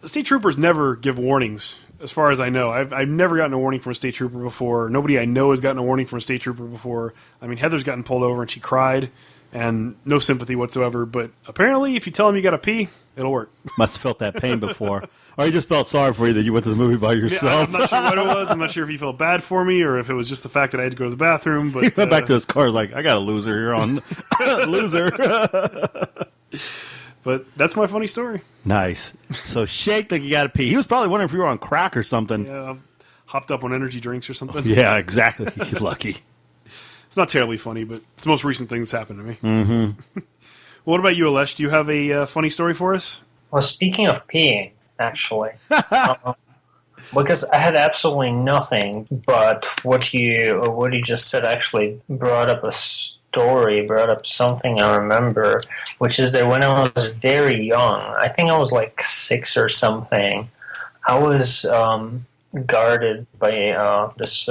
State troopers never give warnings, as far as I know. I've never gotten a warning from a state trooper before. Nobody I know has gotten a warning from a state trooper before. I mean, Heather's gotten pulled over and she cried, and no sympathy whatsoever. But apparently, if you tell them you gotta pee, it'll work. Must have felt that pain before. Or he just felt sorry for you that you went to the movie by yourself. Yeah, I'm not sure what it was. I'm not sure if he felt bad for me or if it was just the fact that I had to go to the bathroom. But he went back to his car like, I got a loser here on loser. But that's my funny story. Nice. So shake like you got to pee. He was probably wondering if you were on crack or something. Yeah, hopped up on energy drinks or something. Yeah, exactly. You're lucky. It's not terribly funny, but it's the most recent thing that's happened to me. Mm-hmm. Well, what about you, Ales? Do you have a funny story for us? Well, speaking of peeing, actually, Because I had absolutely nothing, but what you just said actually brought up brought up something I remember, which is that when I was very young, I think I was like 6 or something, I was guarded by this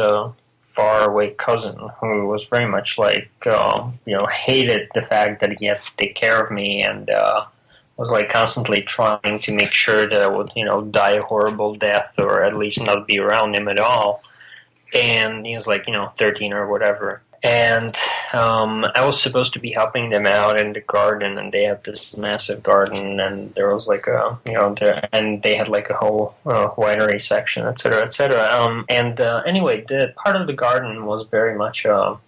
faraway cousin who was very much like, hated the fact that he had to take care of me and was like constantly trying to make sure that I would, die a horrible death or at least not be around him at all. And he was like, 13 or whatever. And I was supposed to be helping them out in the garden, and they had this massive garden, and there was like and they had like a whole winery section, etc., etc. Anyway, the part of the garden was very much a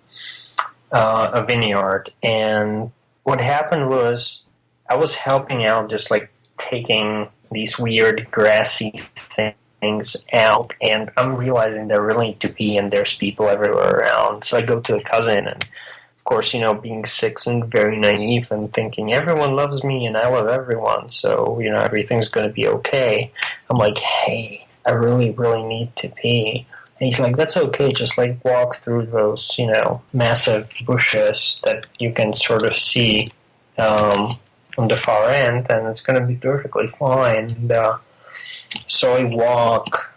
vineyard, and what happened was I was helping out, just like taking these weird grassy things out, and I'm realizing that I really need to pee and there's people everywhere around. So I go to a cousin, and of course, being 6 and very naive and thinking everyone loves me and I love everyone, so everything's going to be okay. I'm like, hey, I really, really need to pee. And he's like, that's okay, just like walk through those, massive bushes that you can sort of see on the far end, and it's going to be perfectly fine. And, so I walk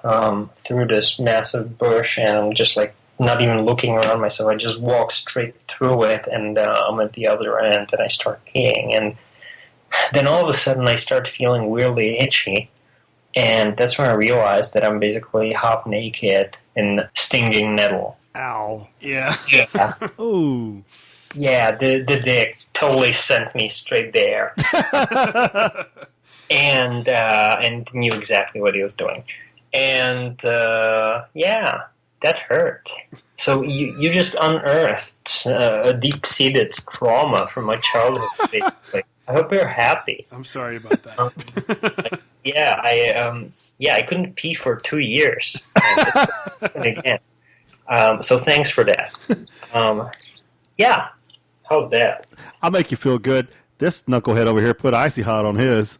through this massive bush, and I'm just like not even looking around myself. I just walk straight through it, and I'm at the other end, and I start peeing. And then all of a sudden I start feeling weirdly itchy, and that's when I realized that I'm basically half naked in stinging nettle. Ow. Yeah. Yeah. Ooh. Yeah, the dick totally sent me straight there. And knew exactly what he was doing. And, that hurt. So you just unearthed a deep-seated trauma from my childhood, basically. I hope you're happy. I'm sorry about that. I couldn't pee for 2 years. And it's happening again. So thanks for that. How's that? I'll make you feel good. This knucklehead over here put Icy Hot on his.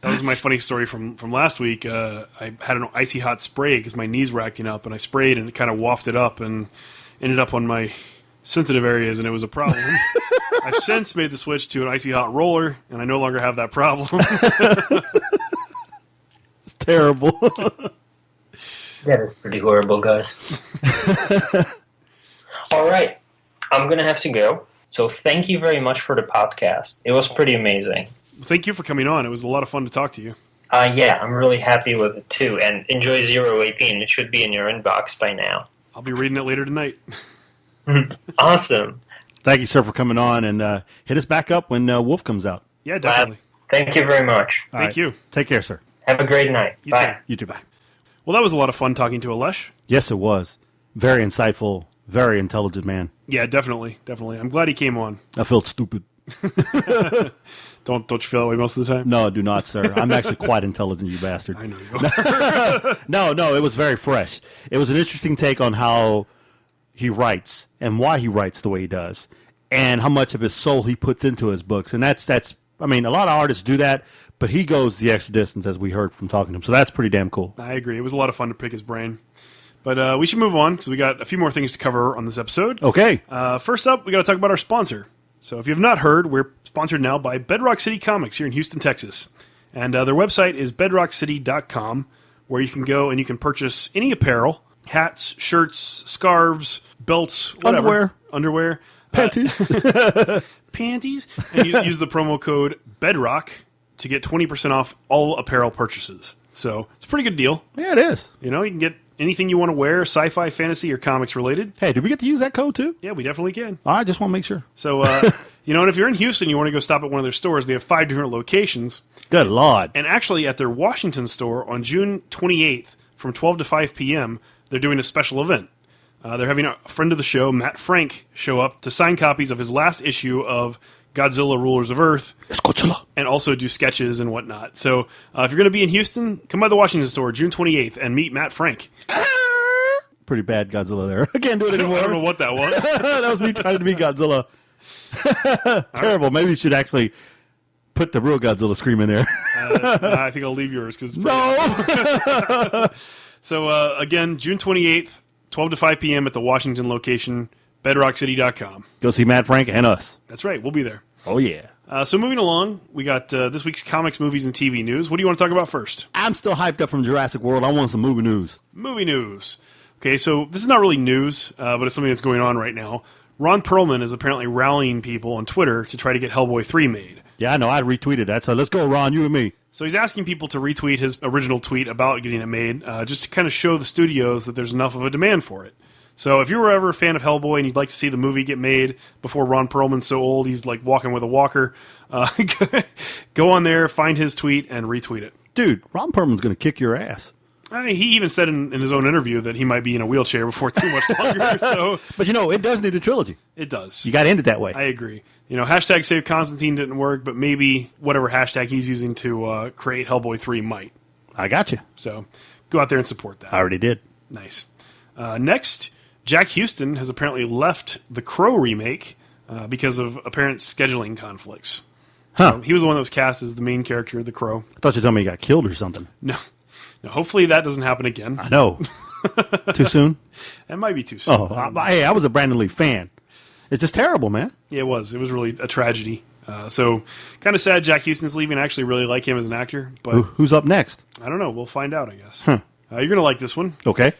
That was my funny story from last week. I had an Icy Hot spray because my knees were acting up, and I sprayed and it kind of wafted up and ended up on my sensitive areas, and it was a problem. I've since made the switch to an Icy Hot roller, and I no longer have that problem. It's terrible. That is pretty horrible, guys. All right. I'm going to have to go. So thank you very much for the podcast. It was pretty amazing. Thank you for coming on. It was a lot of fun to talk to you. I'm really happy with it too. And enjoy Zero AP, and it should be in your inbox by now. I'll be reading it later tonight. Awesome. Thank you, sir, for coming on, and hit us back up when Wolf comes out. Yeah, definitely. Thank you very much. Thank you. Take care, sir. Have a great night. Bye. You too. Bye. Well, that was a lot of fun talking to Alesh. Yes, it was. Very insightful, very intelligent man. Yeah, definitely. I'm glad he came on. I felt stupid. Don't you feel that way most of the time? No, I do not, sir. I'm actually quite intelligent, you bastard. I know you are. No, it was very fresh. It was an interesting take on how he writes and why he writes the way he does and how much of his soul he puts into his books. And that's I mean, a lot of artists do that, but he goes the extra distance, as we heard from talking to him. So that's pretty damn cool. I agree. It was a lot of fun to pick his brain. But we should move on because we got a few more things to cover on this episode. Okay. First up, we got to talk about our sponsor. So if you have not heard, we're sponsored now by Bedrock City Comics here in Houston, Texas. And their website is bedrockcity.com, where you can go and you can purchase any apparel, hats, shirts, scarves, belts, whatever. Underwear. Panties. Panties. And you use the promo code BEDROCK to get 20% off all apparel purchases. So it's a pretty good deal. Yeah, it is. You can get anything you want to wear, sci-fi, fantasy, or comics related. Hey, did we get to use that code too? Yeah, we definitely can. I just want to make sure. So, and if you're in Houston, you want to go stop at one of their stores, they have 5 different locations. Good Lord. And actually, at their Washington store on June 28th from 12 to 5 p.m., they're doing a special event. They're having a friend of the show, Matt Frank, show up to sign copies of his last issue of Godzilla Rulers of Earth, and also do sketches and whatnot. So if you're going to be in Houston, come by the Washington store June 28th and meet Matt Frank. Pretty bad Godzilla there. I can't do it anymore. I don't know what that was. That was me trying to be Godzilla. Terrible. Maybe you should actually put the real Godzilla scream in there. I think I'll leave yours because it's No! So, again, June 28th, 12 to 5 p.m. at the Washington location, bedrockcity.com. Go see Matt Frank and us. That's right. We'll be there. Oh, yeah. So moving along, we got this week's comics, movies, and TV news. What do you want to talk about first? I'm still hyped up from Jurassic World. I want some movie news. Movie news. Okay, so this is not really news, but it's something that's going on right now. Ron Perlman is apparently rallying people on Twitter to try to get Hellboy 3 made. Yeah, I know. I retweeted that. So let's go, Ron, you and me. So he's asking people to retweet his original tweet about getting it made, just to kind of show the studios that there's enough of a demand for it. So if you were ever a fan of Hellboy and you'd like to see the movie get made before Ron Perlman's so old he's like walking with a walker, go on there, find his tweet, and retweet it. Dude, Ron Perlman's going to kick your ass. He even said in his own interview that he might be in a wheelchair before too much longer. So But it does need a trilogy. It does. You got to end it that way. I agree. Hashtag Save Constantine didn't work, but maybe whatever hashtag he's using to create Hellboy 3 might. I got you. So go out there and support that. I already did. Nice. Next, Jack Houston has apparently left the Crow remake because of apparent scheduling conflicts. Huh. So he was the one that was cast as the main character of the Crow. I thought you told me he got killed or something. No. Hopefully that doesn't happen again. I know. Too soon? That might be too soon. Hey, I was a Brandon Lee fan. It's just terrible, man. Yeah, it was. It was really a tragedy. So kind of sad Jack Houston's leaving. I actually really like him as an actor. But Who's up next? I don't know. We'll find out, I guess. You're going to like this one. Okay.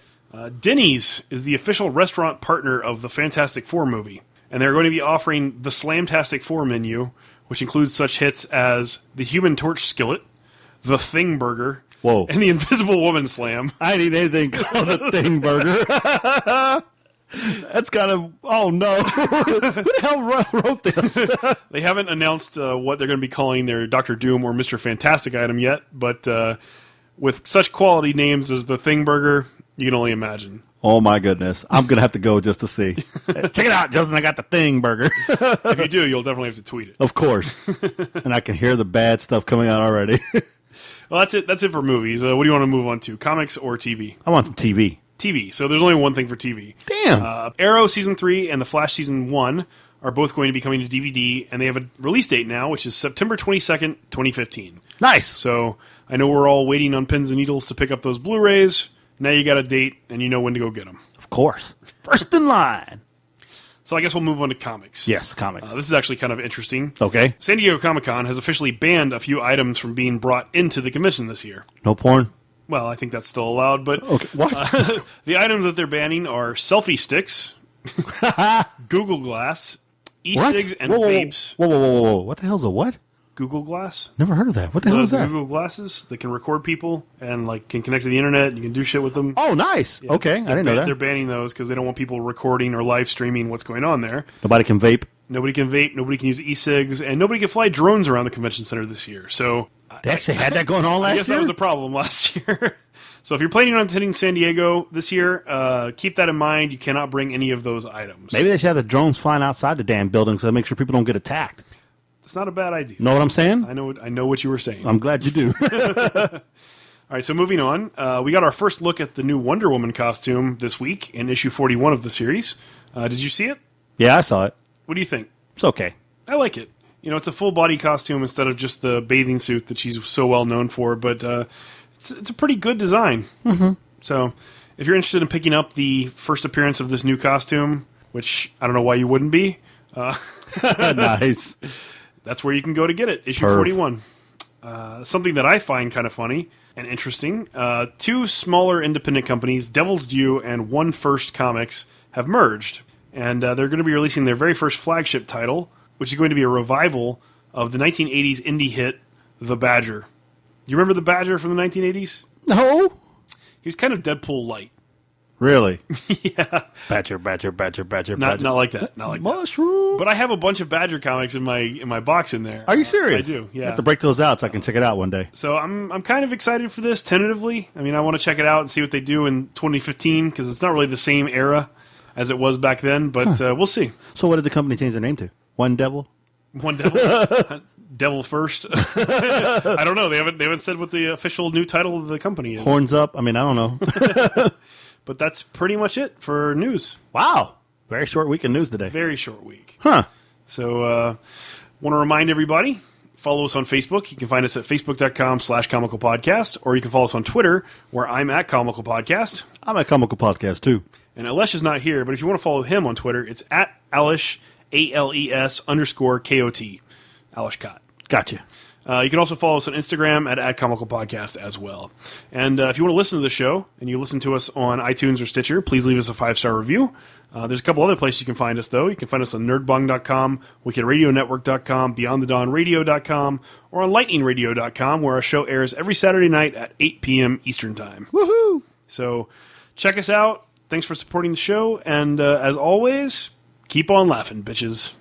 Denny's is the official restaurant partner of the Fantastic Four movie. And they're going to be offering the Slamtastic Four menu, which includes such hits as the Human Torch Skillet, the Thing Burger, Whoa. and the Invisible Woman Slam. I ain't eat anything called a Thing Burger. That's kind of, oh no. Who the hell wrote this? They haven't announced what they're going to be calling their Dr. Doom or Mr. Fantastic item yet, but with such quality names as the Thing Burger, you can only imagine. Oh my goodness. I'm going to have to go just to see. Check it out, Justin. I got the Thing Burger. If you do, you'll definitely have to tweet it. Of course. And I can hear the bad stuff coming out already. Well, that's it. That's it for movies. What do you want to move on to? Comics or TV? I want some TV. TV. So there's only one thing for TV. Damn. Arrow Season 3 and The Flash Season 1 are both going to be coming to DVD, and they have a release date now, which is September 22nd, 2015. Nice. So I know we're all waiting on pins and needles to pick up those Blu-rays. Now you got a date, and you know when to go get them. Of course. First in line. So I guess we'll move on to comics. Yes, comics. This is actually kind of interesting. Okay. San Diego Comic-Con has officially banned a few items from being brought into the convention this year. No porn? Well, I think that's still allowed, but Okay. What? the items that they're banning are selfie sticks, Google Glass, e-cigs, and vapes. Whoa. What the hell's a what? Google Glass? Never heard of that. What the hell is that? Google Glasses that can record people and can connect to the internet. You can do shit with them. Oh, nice. Yeah. Okay. I didn't know that. They're banning those because they don't want people recording or live streaming what's going on there. Nobody can vape. Nobody can vape. Nobody can use e-cigs, and nobody can fly drones around the convention center this year. So They actually had that going on last I guess year? that was a problem last year. So if you're planning on attending San Diego this year, keep that in mind. You cannot bring any of those items. Maybe they should have the drones flying outside the damn building so they make sure people don't get attacked. It's not a bad idea. Know what I'm saying? I know what you were saying. I'm glad you do. All right, so moving on. We got our first look at the new Wonder Woman costume this week in issue 41 of the series. Did you see it? Yeah, I saw it. What do you think? It's okay. I like it. It's a full body costume instead of just the bathing suit that she's so well known for, but it's a pretty good design. Mm-hmm. So if you're interested in picking up the first appearance of this new costume, which I don't know why you wouldn't be, Nice. that's where you can go to get it, issue 41. Something that I find kind of funny and interesting, two smaller independent companies, Devil's Due and One First Comics, have merged, and they're going to be releasing their very first flagship title, which is going to be a revival of the 1980s indie hit, The Badger. You remember The Badger from the 1980s? No. He was kind of Deadpool light. Really? Yeah. Badger. Not like that. Not like that. Mushroom. But I have a bunch of Badger comics in my box in there. Are you serious? I do, yeah. I have to break those out so I can check it out one day. So I'm kind of excited for this, tentatively. I mean, I want to check it out and see what they do in 2015, because it's not really the same era as it was back then, but we'll see. So what did the company change their name to? One Devil? One Devil? Devil First? I don't know. They haven't said what the official new title of the company is. Horns Up? I mean, I don't know. But that's pretty much it for news. Wow. Very short week of news today. Very short week. Huh. So want to remind everybody, follow us on Facebook. You can find us at facebook.com/Comical Podcast, or you can follow us on Twitter, where I'm at Comical Podcast. I'm at Comical Podcast, too. And Alesh is not here, but if you want to follow him on Twitter, it's at Alesh, ALES_KOT. Ales Kot. Gotcha. You can also follow us on Instagram at Comical Podcast as well. And if you want to listen to the show, and you listen to us on iTunes or Stitcher, please leave us a 5-star review. There's a couple other places you can find us, though. You can find us on nerdbong.com, wickedradionetwork.com, beyondthedawnradio.com, or on lightningradio.com, where our show airs every Saturday night at 8 p.m. Eastern Time. Woohoo! So check us out. Thanks for supporting the show. And as always, keep on laughing, bitches.